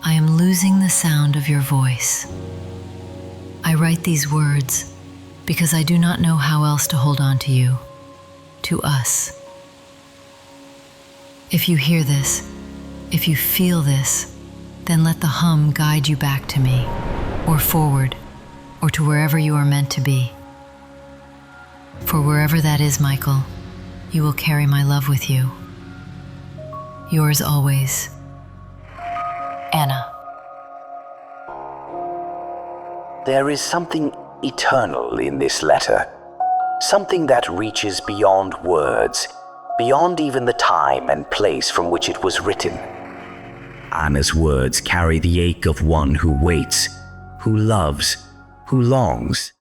I am losing the sound of your voice. I write these words because I do not know how else to hold on to you, to us. If you hear this, if you feel this, then let the hum guide you back to me, or forward, or to wherever you are meant to be. For wherever that is, Michael, you will carry my love with you. Yours always, Anna. There is something eternal in this letter, something that reaches beyond words, beyond even the time and place from which it was written. Anna's words carry the ache of one who waits, who loves, who longs.